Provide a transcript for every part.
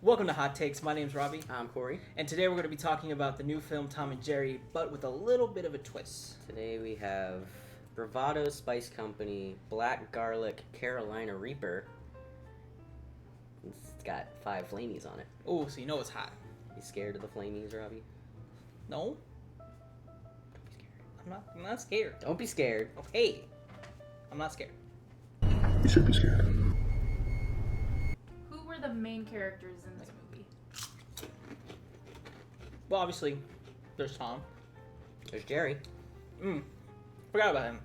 Welcome to Hot Takes. My name's Robbie. I'm Corey. And today we're going to be talking about the new film Tom and Jerry, but with a little bit of a twist. Today we have Bravado Spice Company Black Garlic Carolina Reaper. It's got 5 flamies on it. Oh, so you know it's hot. You scared of the flamies, Robbie? No? Don't be scared. I'm not scared. Don't be scared. Okay. I'm not scared. You should be scared. Who were the main characters in this movie? Well, obviously, there's Tom. There's Jerry. Forgot about him.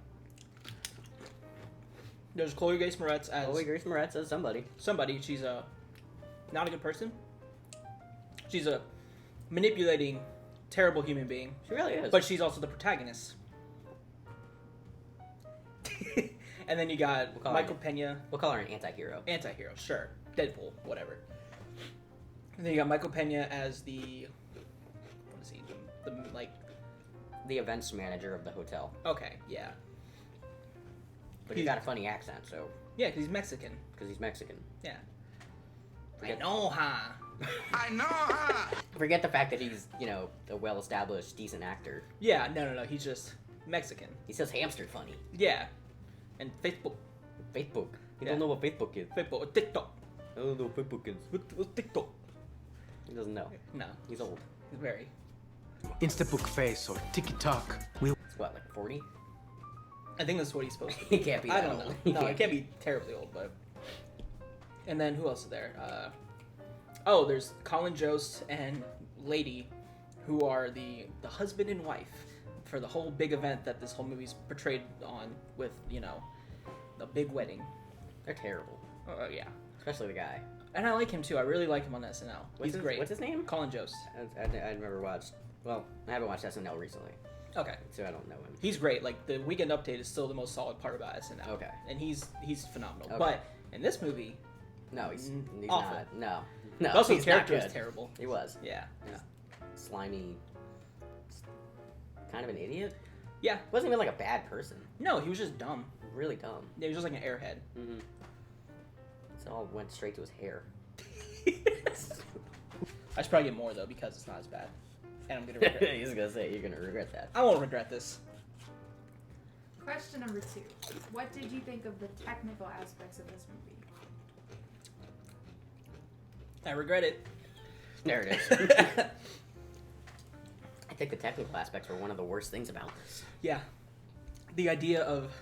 There's Chloe Grace Moretz as Chloe Grace Moretz as somebody. somebody. She's not a good person. She's a manipulating, terrible human being. She really is. But she's also the protagonist. And then you got Michael Pena. We'll call her an anti-hero. Anti-hero, sure. Deadpool, whatever. And then you got Michael Pena as the... What is he? The events manager of the hotel. Okay, yeah. But he's got a funny accent, so... Yeah, because he's Mexican. Because he's Mexican. Yeah. I know, huh? I know, huh? Forget the fact that he's, a well-established, decent actor. Yeah, no. He's just Mexican. He says hamster funny. Yeah. And Facebook. Facebook. You Yeah. don't know what Facebook is. Facebook. TikTok. I don't know what Facebook is. What's TikTok? He doesn't know. No. He's old. Very. Instabook face or TikTok. It's what, like 40? I think that's what he's supposed to be. He can't be I that don't old. know. No, it can't be terribly old, but... And then who else is there? There's Colin Jost and Lady, who are the husband and wife for the whole big event that this whole movie's portrayed on with, the big wedding. They're terrible. Yeah. Especially the guy. And I like him too. I really like him on SNL. He's great. What's his name? Colin Jost. I've never watched... Well, I haven't watched SNL recently, Okay. so I don't know him. He's great. Like, the Weekend Update is still the most solid part about SNL. Okay. And he's phenomenal. Okay. But in this movie, No, he's awful. not. No, also he's the character not is good. terrible. He was. Yeah. Slimy... Kind of an idiot? Yeah. Wasn't even like a bad person. No, he was just dumb. Really dumb. Yeah, he was just like an airhead. Mm-hmm. It all went straight to his hair. I should probably get more though because it's not as bad, and I'm gonna regret. He's gonna say you're gonna regret that. I won't regret this. Question number 2. What did you think of the technical aspects of this movie? I regret it. There it is. I think the technical aspects were one of the worst things about this. Yeah, the idea of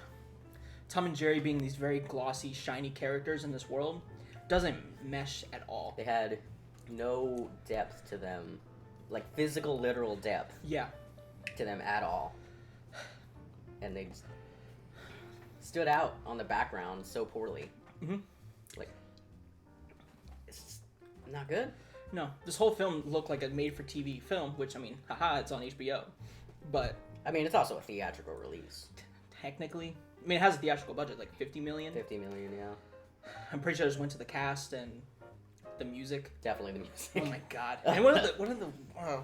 Tom and Jerry being these very glossy, shiny characters in this world doesn't mesh at all. They had no depth to them, like physical, literal depth Yeah, to them at all. And they just stood out on the background so poorly. Mhm. Like, it's just not good. no, this whole film looked like a made-for-TV film, which I mean, haha, it's on HBO, but I mean, it's also a theatrical release. technically, I mean, it has a theatrical budget, like 50 million. 50 million, yeah. I'm pretty sure I just went to the cast and the music. Definitely the music. Oh my god! And what are the?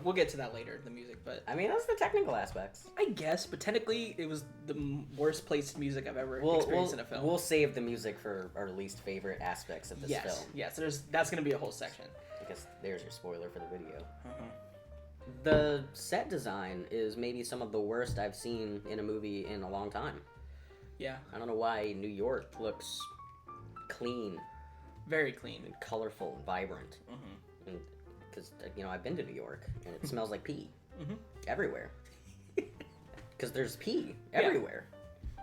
We'll get to that later. The music, but I mean, that's the technical aspects. I guess, but technically, it was the worst placed music I've ever experienced in a film. We'll save the music for our least favorite aspects of this film. Yes. That's gonna be a whole section. Because there's your spoiler for the video. Uh-huh. The set design is maybe some of the worst I've seen in a movie in a long time. Yeah, I don't know why New York looks clean very clean. and colorful and vibrant. Mm-hmm. Because, I've been to New York and it smells like pee. Mhm. Everywhere. Because there's pee everywhere.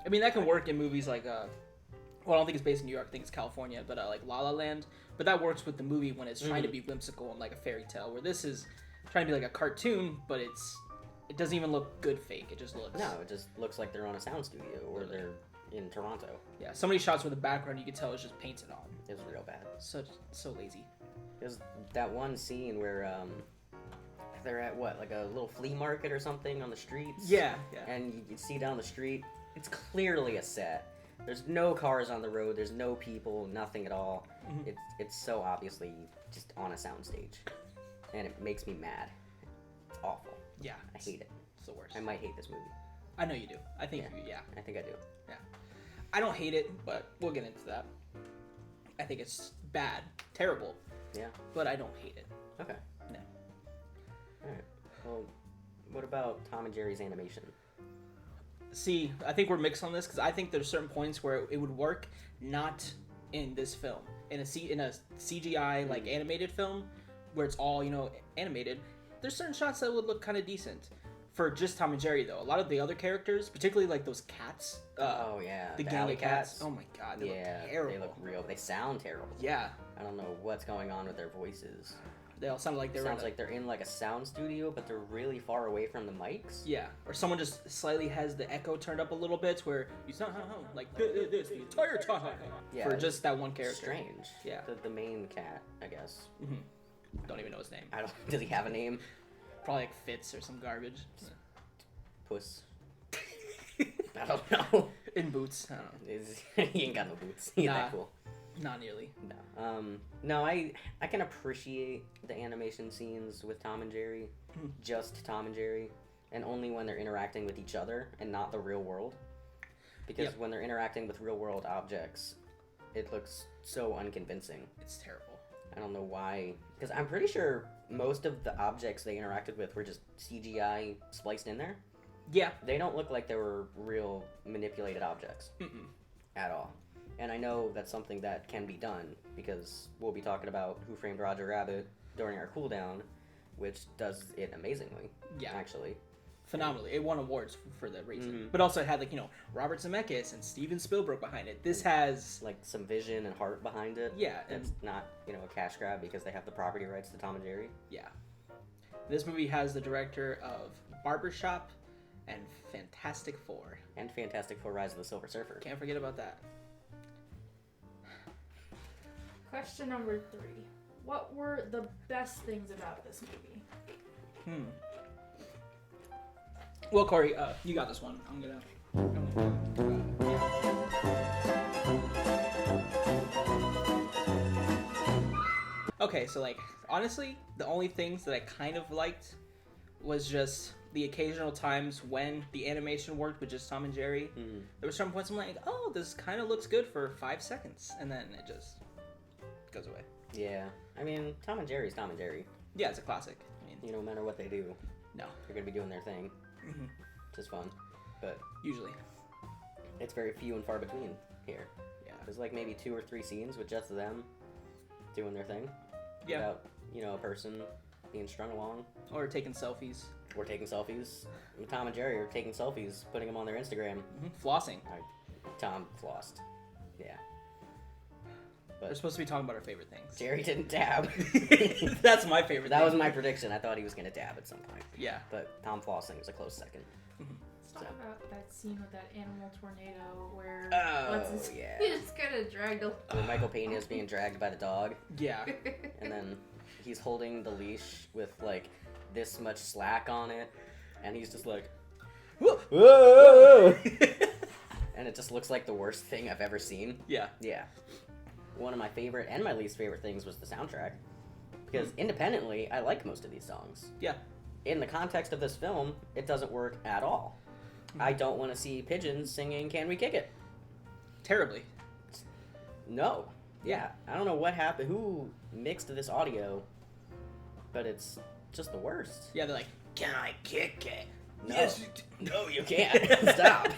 I mean, that can work in movies like well, I don't think it's based in New York. I think it's California, but like La La Land. But that works with the movie when it's trying to be whimsical and like a fairy tale. Where this is trying to be like a cartoon, but it doesn't even look good fake. It just looks. No, it just looks like they're on a sound studio or they're in Toronto. Yeah, so many shots where the background you can tell is just painted on. It was real bad. So lazy. There's that one scene where they're at like a little flea market or something on the streets. Yeah. And you see down the street, it's clearly a set. There's no cars on the road. There's no people. Nothing at all. Mhm. It's so obviously just on a soundstage, and it makes me mad. It's awful. Yeah. I hate it. It's the worst. I might hate this movie. I know you do. I think Yeah. I think I do. I don't hate it, but we'll get into that. I think it's bad, terrible, Yeah. but I don't hate it. Okay. No. All right. Well, what about Tom and Jerry's animation? See, I think we're mixed on this because I think there's certain points where it would work, not in this film. In a CGI like animated film, where it's all animated, there's certain shots that would look kind of decent. For just Tom and Jerry though, a lot of the other characters, particularly like those cats. Oh yeah, the gang alley of cats. Oh my god, they look terrible. They look real. They sound terrible. Yeah. I don't know what's going on with their voices. They all sound like Sounds like they're in like a sound studio, but they're really far away from the mics. Yeah, or someone just slightly has the echo turned up a little bit where you sound like this the entire time. Yeah, for just that one character. Strange. Yeah. The main cat, I guess. Don't even know his name. I don't. Does he have a name? Probably like Fitz or some garbage. Puss. I don't know. In boots. I don't know. He ain't got no boots. He ain't that cool. Not nearly. No. No, I can appreciate the animation scenes with Tom and Jerry, just Tom and Jerry, and only when they're interacting with each other and not the real world. Because when they're interacting with real world objects, it looks so unconvincing. It's terrible. I don't know why. Because I'm pretty sure most of the objects they interacted with were just CGI spliced in there. Yeah. They don't look like they were real manipulated objects at all. And I know that's something that can be done because we'll be talking about Who Framed Roger Rabbit during our cooldown, which does it amazingly. Yeah. Actually. Phenomenally. It won awards for that reason. But also it had Robert Zemeckis and Steven Spielberg behind it. This has like some vision and heart behind it. Yeah. It's not, a cash grab because they have the property rights to Tom and Jerry. Yeah. This movie has the director of Barbershop and Fantastic Four. And Fantastic Four: Rise of the Silver Surfer. Can't forget about that. Question number 3. What were the best things about this movie? Well, Corey, you got this one. I'm gonna Okay, so honestly, the only things that I kind of liked was just the occasional times when the animation worked with just Tom and Jerry. There were some points I'm like, oh, this kind of looks good for 5 seconds, and then it just goes away. Yeah. I mean, Tom and Jerry's Tom and Jerry. Yeah, it's a classic. No matter what they do, No. they're going to be doing their thing. Which is fun. But Usually. it's very few and far between here. Yeah. There's maybe 2 or 3 scenes with just them doing their thing. Yeah. Without, a person being strung along. Or taking selfies. Or taking selfies. Tom and Jerry are taking selfies, putting them on their Instagram. Flossing. Tom flossed. Yeah. We're supposed to be talking about our favorite things. Jerry didn't dab. That's my favorite That thing. was my prediction. I thought he was going to dab at some point. Yeah. But Tom flossing was a close second. Let's talk about that scene with that animal tornado where yeah. he just kind of dragged a Where Michael Pena is being dragged by the dog. Yeah. And then he's holding the leash with this much slack on it, and he's just like, whoa! And it just looks like the worst thing I've ever seen. Yeah. Yeah. One of my favorite and my least favorite things was the soundtrack, because independently, I like most of these songs. Yeah. In the context of this film, it doesn't work at all. I don't want to see pigeons singing "Can We Kick It?" Terribly. No. Yeah. I don't know what happened, who mixed this audio, but it's just the worst. Yeah, they're like, can I kick it? No. Yes, No, you can't. Stop.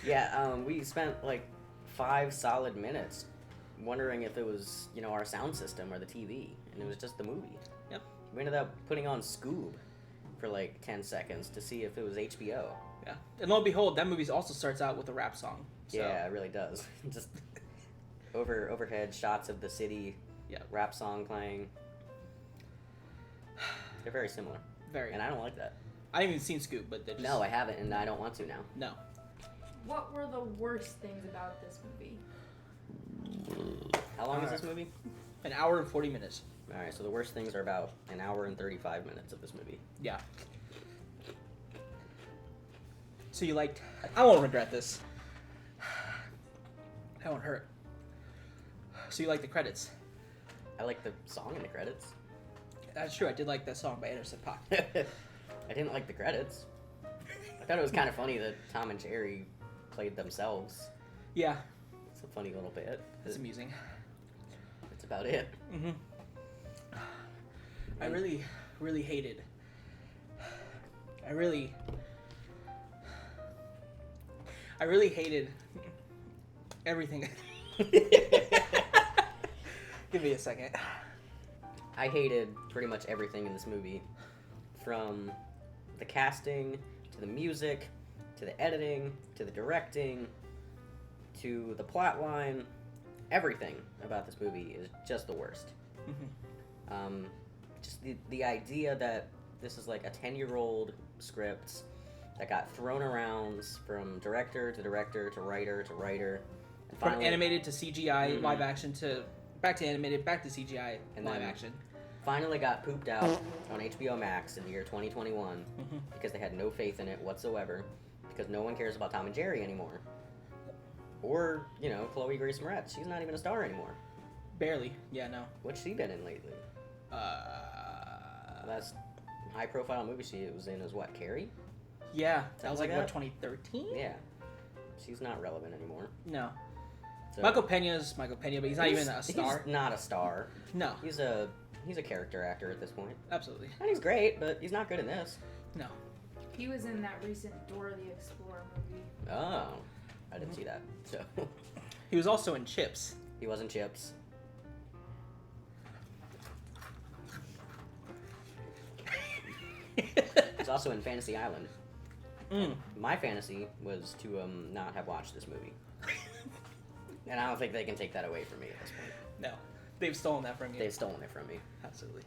Yeah, we spent 5 solid minutes wondering if it was, our sound system or the TV, and it was just the movie. Yep. We ended up putting on Scoob for 10 seconds to see if it was HBO. Yeah. And lo and behold, that movie also starts out with a rap song. So. Yeah, it really does. Just overhead shots of the city, rap song playing. They're very similar. Very. And I don't like that. I haven't even seen Scoop, but they're just... No, I haven't, and I don't want to now. No. What were the worst things about this movie? How long is this movie? An hour and 40 minutes. Alright, so the worst things are about an hour and 35 minutes of this movie. Yeah. So you liked... I won't regret this. I won't hurt. So you like the credits? I like the song in the credits. That's true, I did like that song by Anderson .Paak. I didn't like the credits. I thought it was kind of funny that Tom and Jerry played themselves. Yeah. It's a funny little bit. It's amusing. That's about it. Mm-hmm. I really, really hated. I really hated everything. Give me a second. I hated pretty much everything in this movie, from the casting, to the music, to the editing, to the directing, to the plot line. Everything about this movie is just the worst. Mm-hmm. Just the idea that this is like a 10-year-old script that got thrown around from director to director to writer to writer. And From finally, animated to CGI, live action to back to animated, back to CGI, And live then- action. finally got pooped out on HBO Max in the year 2021 because they had no faith in it whatsoever, because no one cares about Tom and Jerry anymore. Or, Chloe Grace Moretz. She's not even a star anymore. Barely. Yeah, no. What's she been in lately? Last high-profile movie she was in is what, Carrie? Yeah, that was like like, what, that? 2013? Yeah. She's not relevant anymore. No. So, Michael Pena's Michael Pena, but he's not even a star. He's not a star. No, He's a character actor at this point. absolutely. And he's great, but he's not good in this. No. He was in that recent Dora the Explorer movie. Oh. I didn't see that. So He was also in Chips. he wasn't Chips. He's also in Fantasy Island. Mm. My fantasy was to not have watched this movie. And I don't think they can take that away from me at this point. No. They've stolen that from you. They've stolen it from me. Absolutely.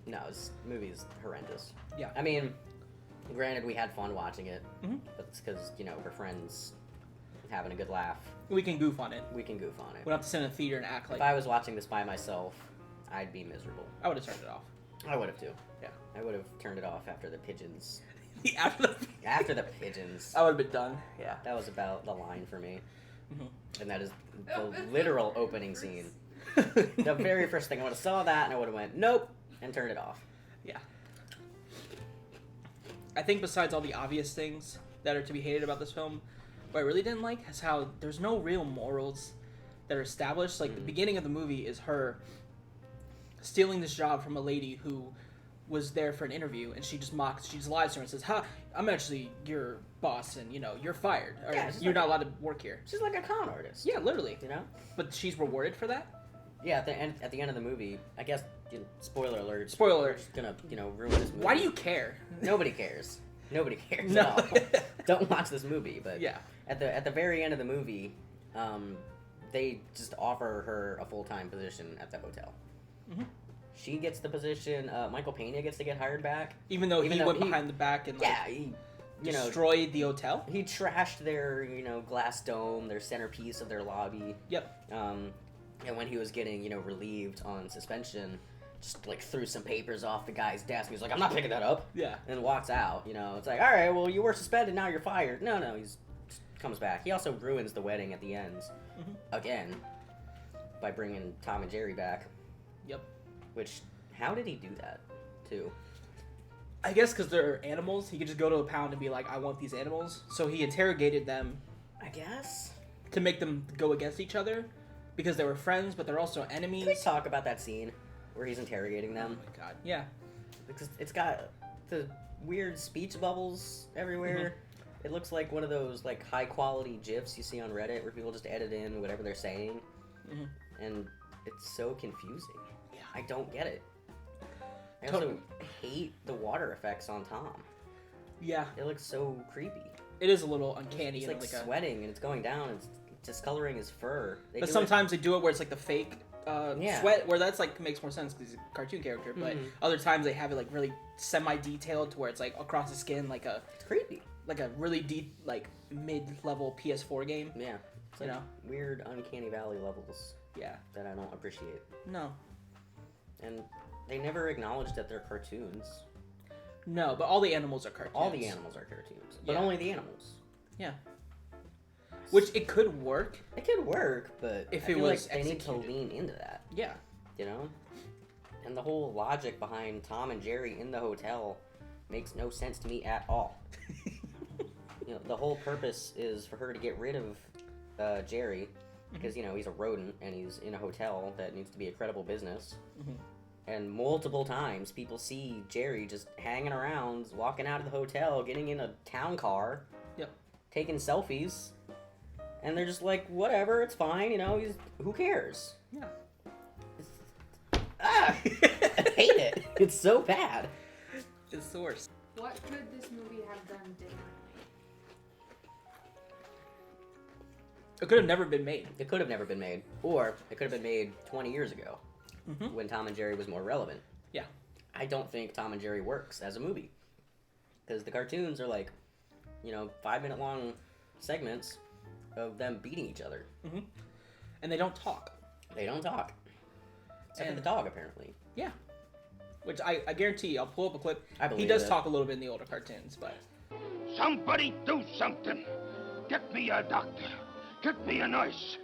No, this movie is horrendous. Yeah. I mean, granted, we had fun watching it, Mhm. but it's because, we're friends having a good laugh. We can goof on it. We can goof on it. We don't have to sit in a theater and act like... If I was watching this by myself, I'd be miserable. I would have turned it off. I would have too. Yeah. I would have turned it off after the pigeons. After the... After the pigeons. I would have been done. Yeah. That was about the line for me. Mhm. And that is the literal opening scene. The very first thing, I would have saw that and I would have went, nope, and turned it off. Yeah. I think besides all the obvious things that are to be hated about this film, what I really didn't like is how there's no real morals that are established. Like, the beginning of the movie is her stealing this job from a lady who was there for an interview, and she just lies to her and says, "Ha, I'm actually your boss, and, you're fired. Or Yeah, it's you're like- not allowed to work here." She's like a con artist. Yeah, literally. But she's rewarded for that? Yeah, at the end of the movie, I guess, spoiler alert. Spoiler alert. We're just gonna, ruin this movie. Why do you care? Nobody cares. Nobody cares No. at all. Don't watch this movie, but Yeah. at the very end of the movie, they just offer her a full-time position at the hotel. Mhm. She gets the position. Michael Pena gets to get hired back. Even though he went behind the back and, Yeah, he, destroyed the hotel? he trashed their, glass dome, their centerpiece of their lobby. Yep. And when he was getting, relieved on suspension, just, threw some papers off the guy's desk. He was like, I'm not picking that up. Yeah. And walks out, It's like, all right, well, you were suspended, now you're fired. No, he's comes back. He also ruins the wedding at the end, again, by bringing Tom and Jerry back. Yep. Which, how did he do that, too? I guess because they're animals, he could just go to a pound and be like, I want these animals. So he interrogated them I guess. to make them go against each other because they were friends, but they're also enemies. Can we talk about that scene where he's interrogating Oh them? my god. Yeah. Because it's got the weird speech bubbles everywhere. It looks like one of those high quality GIFs you see on Reddit where people just edit in whatever they're saying, and it's so confusing. Yeah. I don't get it. I also hate the water effects on Tom. Yeah. It looks so creepy. It is a little uncanny. He's and sweating and it's going down. And it's discoloring his fur. But sometimes they do it where it's the fake Yeah. sweat, where that's makes more sense because he's a cartoon character. But other times they have it really semi-detailed to where it's across the skin, It's creepy. like a really deep mid-level PS4 game. Yeah. It's weird uncanny valley levels Yeah. that I don't appreciate. No. And they never acknowledge that they're cartoons. No, but all the animals are cartoons. All the animals are cartoons, but Yeah. only the animals. Yeah. Which it could work. It could work, but If I it feel was like they need to executed. lean into that, Yeah. And the whole logic behind Tom and Jerry in the hotel makes no sense to me at all. The whole purpose is for her to get rid of Jerry because he's a rodent and he's in a hotel that needs to be a credible business. Mhm. And multiple times people see Jerry just hanging around, walking out of the hotel, getting in a town car, Yep. taking selfies, and they're just like, whatever, it's fine, who cares? Yeah. I hate it. It's so bad. It's the worst. What could this movie have done differently? It could have never been made. It could have never been made, or it could have been made 20 years ago, Mhm. when Tom and Jerry was more relevant. Yeah. I don't think Tom and Jerry works as a movie, because the cartoons are like, 5-minute long segments of them beating each other. And they don't talk. They don't talk, except for And- the dog, apparently. Yeah. Which I guarantee I'll pull up a clip. I believe He does it. talk a little bit in the older cartoons, but Somebody do something. Get me a doctor. Get me a nurse.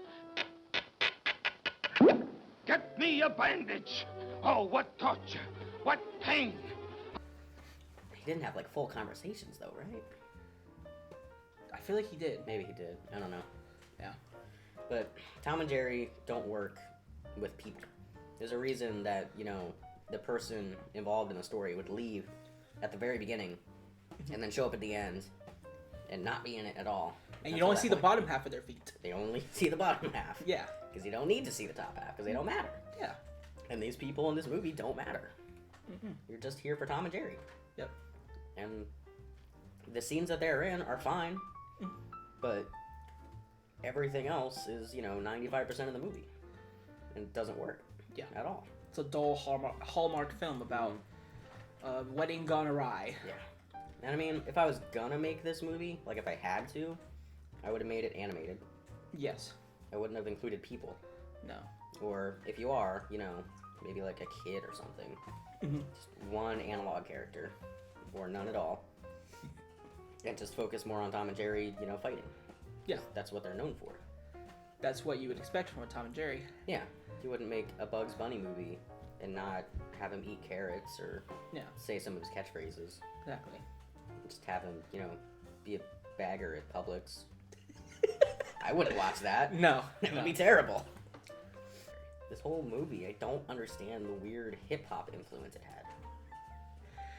Get me a bandage. Oh, what torture. What pain. He didn't have like full conversations though, right? I feel like he did. Maybe he did. I don't know. Yeah. But Tom and Jerry don't work with people. There's a reason that, the person involved in the story would leave at the very beginning and then show up at the end and not be in it at all. And Up you to only that see the point. bottom half of their feet. They only see the bottom half. Yeah. Because you don't need to see the top half because they don't matter. Yeah. And these people in this movie don't matter. You're just here for Tom and Jerry. Yep. And the scenes that they're in are fine, but everything else is, 95% of the movie. And it doesn't work. Yeah. At all. It's a dull Hallmark film about a wedding gone awry. Yeah. And I mean, if I was gonna make this movie, like if I had to, I would have made it animated. Yes. I wouldn't have included people. No. Or if you are, maybe like a kid or something. Just one analog character. Or none at all. And just focus more on Tom and Jerry, fighting. Yeah. That's what they're known for. That's what you would expect from a Tom and Jerry. Yeah. You wouldn't make a Bugs Bunny movie and not have him eat carrots or Yeah. say some of his catchphrases. Exactly. Just have him, be a bagger at Publix. I wouldn't watch that. No. That would no. be terrible. This whole movie, I don't understand the weird hip-hop influence it had.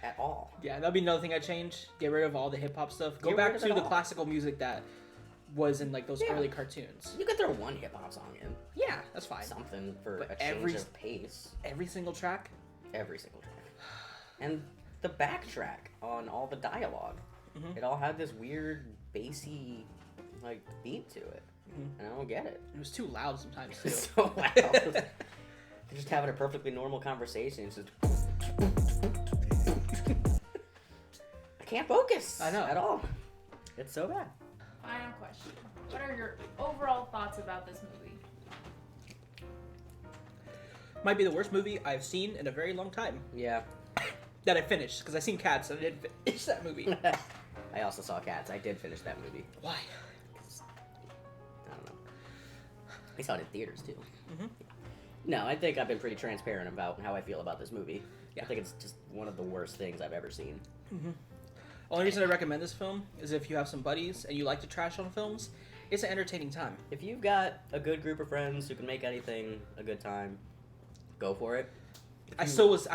At all. Yeah, that'd be another thing I'd change. Get rid of all the hip hop stuff. Go Get back rid of to it the all. classical music that was in like those Yeah. early cartoons. You could throw one hip-hop song in. Yeah, that's fine. Something for But a change every- of pace. Every single track. Every single track. And the backtrack on all the dialogue. It all had this weird, bassy, like, beat to it. And I don't get it. It was too loud sometimes too. It's so loud. They're just having a perfectly normal conversation. It's just... I can't focus. I know. At all. It's so bad. Final question. What are your overall thoughts about this movie? Might be the worst movie I've seen in a very long time. Yeah. That I finished because I seen Cats and I didn't finish that movie. I also saw Cats. I did finish that movie. Why? I don't know. I saw it in theaters too. No, I think I've been pretty transparent about how I feel about this movie. Yeah. I think it's just one of the worst things I've ever seen. Only reason I recommend this film is if you have some buddies and you like to trash on films, it's an entertaining time. If you've got a good group of friends who can make anything a good time, go for it. I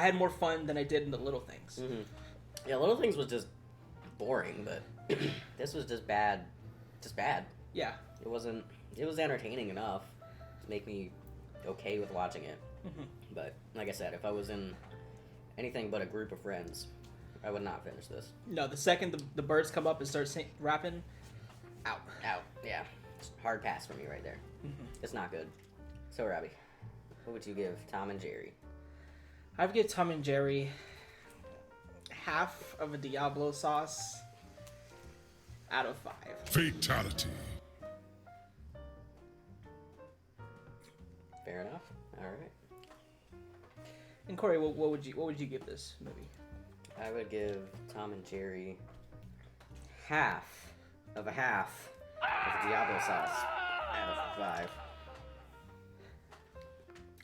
had more fun than I did in the Little Things. Yeah, Little Things was just boring, but this was just bad. Just bad. Yeah. It was entertaining enough to make me okay with watching it. But like I said, if I was in anything but a group of friends, I would not finish this. No, the second the birds come up and start rapping, out. Out. Yeah. It's a hard pass for me right there. It's not good. So, Robbie, what would you give Tom and Jerry? I would give Tom and Jerry half of a Diablo sauce out of 5. Fatality. Fair enough. All right. And Corey, what would you give this movie? I would give Tom and Jerry half of Diablo sauce out of 5.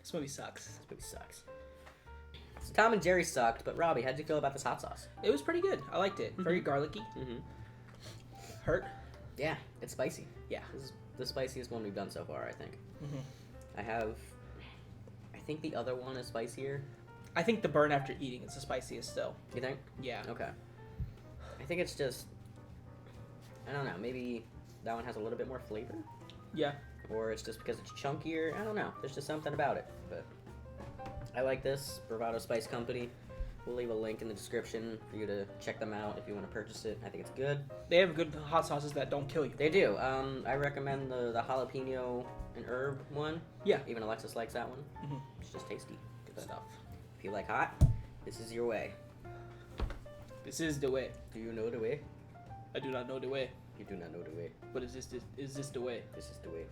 This movie sucks. This movie sucks. So Tom and Jerry sucked, but Robbie, how'd you feel about this hot sauce? It was pretty good. I liked it. Very garlicky. Hurt. Yeah, it's spicy. Yeah. This the spiciest one we've done so far, I think. Mm-hmm. I think the other one is spicier. I think the burn after eating is the spiciest still. You think? Yeah. Okay. I think it's just, I don't know, maybe that one has a little bit more flavor? Yeah. Or it's just because it's chunkier. I don't know. There's just something about it. But I like this Bravado Spice Company. We'll leave a link in the description for you to check them out if you want to purchase it. I think it's good. They have good hot sauces that don't kill you. They do. I recommend the jalapeno and herb one. Yeah. Even Alexis likes that one. Mm-hmm. It's just tasty. Good stuff. If you like hot, this is your way. This is the way. Do you know the way? I do not know the way. You do not know the way. But is this the way? This is the way.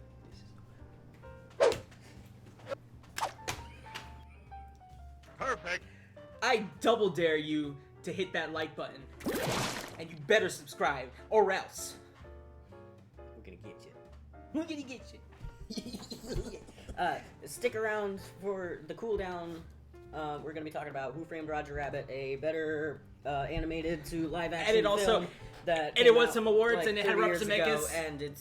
Perfect. I double dare you to hit that like button. And you better subscribe, or else. We're gonna get you. We're gonna get you. Stick around for the cooldown. We're gonna be talking about Who Framed Roger Rabbit, a better animated to live action And it also- film that and it came won out, some awards, like, and it had 30 years ago, Robert Zemeckis. and it's